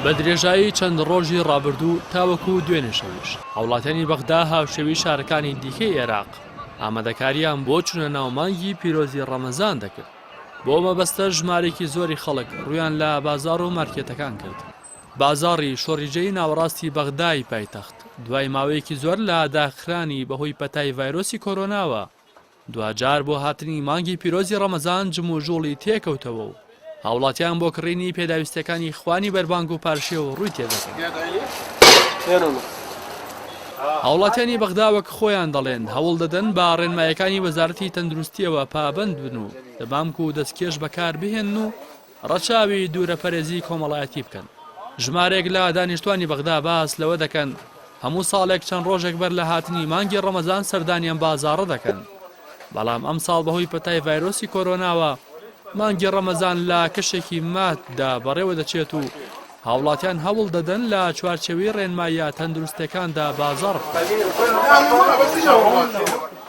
بە درێژایی چەند ڕۆژی ڕابردوو تاوەکو دوێنێ شەویش هاوڵاتیانی بەغدا هاوشێوی شارەکانی دیکەی عێراق ئامادەکاریان بۆ چونە ناو مانگی پیرۆزی ڕەمەزان دەکرد. بۆ مەبەستە ژمارێکی زۆری خەڵک ڕویان لە بازار و مارکێتەکان کرد. بازاڕی شۆڕیجەی ناوەڕاستی بەغدای پایتەخت دوای ماوەیەکی زۆر لە داخرانی بەهۆی پەتای ڤایرۆسی کۆرۆناوە دوجار بۆ هاتنی مانگی پیرۆزی ڕەمەزان جم و ژوڵی تێکەوتەوە و هاوڵاتیان بۆ کڕینی پێداویستەکانی خوانی بەربانگ و پارشێوە ڕووی تێدەکەن. هاوڵاتیانی بەغدا وەک خۆیان دەڵێن هەوڵ دەدەن بە ڕێنمایەکانی وەزارەتی تەندروستیەوە پابەند بن و دەبامک و دەستکێش بەکار بهێن و ڕەچاوی دوورەپەرێزی کۆمەڵایەتی بکەن. ژمارێک لە دانیشتوانی بەغدا باس لەوە دەکەن هەموو ساڵێک چەند ڕۆژێک بەر لە هاتنی مانگی ڕەمەزان سەردانیان بازاڕە دەکەن. بەڵام ئەم ساڵ بەهۆی پەتای ڤایرۆسی کۆرۆناوە مانگی ڕەمەزان لە کەشێکی ماتدا بەڕێوە دەچێت و هاوڵاتیان هەوڵ دەدەن لە چوارچێوەی ڕێنمایە تەندروستەکاندا بازاڕ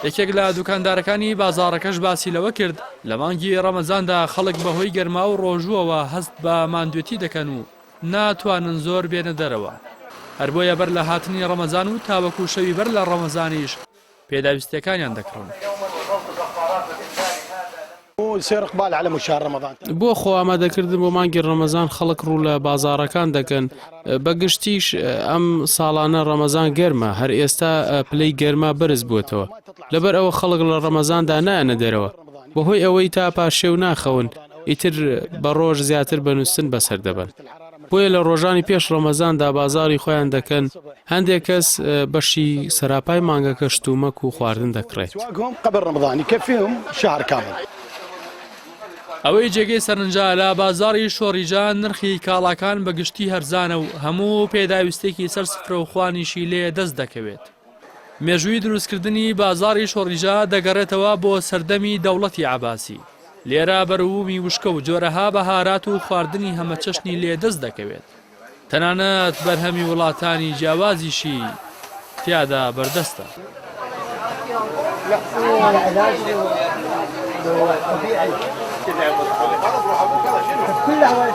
یەکێک لە دوکاندارەکانی بازاڕەکەش باسی لەوە کرد لە مانگی ڕەمەزاندا خەڵک بەهۆی گەرما و ڕۆژووەوە هەست بە ماندوێتی دەکەن و ناتوانن زۆر بێنە دەرەوە. هەر بۆیە بەر لە هاتنی ڕەمەزان و تاوەکو شەوی بەر لە ڕەمەزانیش پێداویستەکانیان دەکڕن. بۆ خۆ ئامادەکردن بۆ مانگی ڕەمەزان خەڵک ڕوو لە بازاڕەکان دەکەن. بەگشتیش ئەم ساڵانە ڕەمەزان گەرمە هەر ئێستا پلەی گەرما بەرز بووتەوە لەبەر ئەوە خەڵک لە ڕەمەزاندا نایەنە دەرەوە بەهۆی ئەوەی تا پاشێو ناخەون ئیتر بە ڕۆژ زیاتر بەنووسن بەسەر دەبن. بۆیە لە ڕۆژانی پێش ڕەمەزاندا بازاری خۆیان دەکەن هەندێک کەس بەشی سەراپای مانگەکە شتومەک و خواردن دەکڕێت. ئەوەی جێگەی سەرنجا لە بازاری شۆڕیجان نرخی کاڵاکان بەگشتی هەرزانە و هەموو پێداویستێکی سەر سفرە و خوانیشی لێ دەست دەکەوێت. مێژووی دروستکردنی بازاری شۆڕیجا دەگەڕێتەوە بۆ سەردەمی دەوڵەتی عەباسی. لێرە بەروومی وشکە و جۆرەها بەهارات و خواردنی هەمە چەشنی لێ دەست دەکەوێت. تەنانەت بەرهەمی وڵاتانی جیاوازیشی تیادا بەردەستە. كلها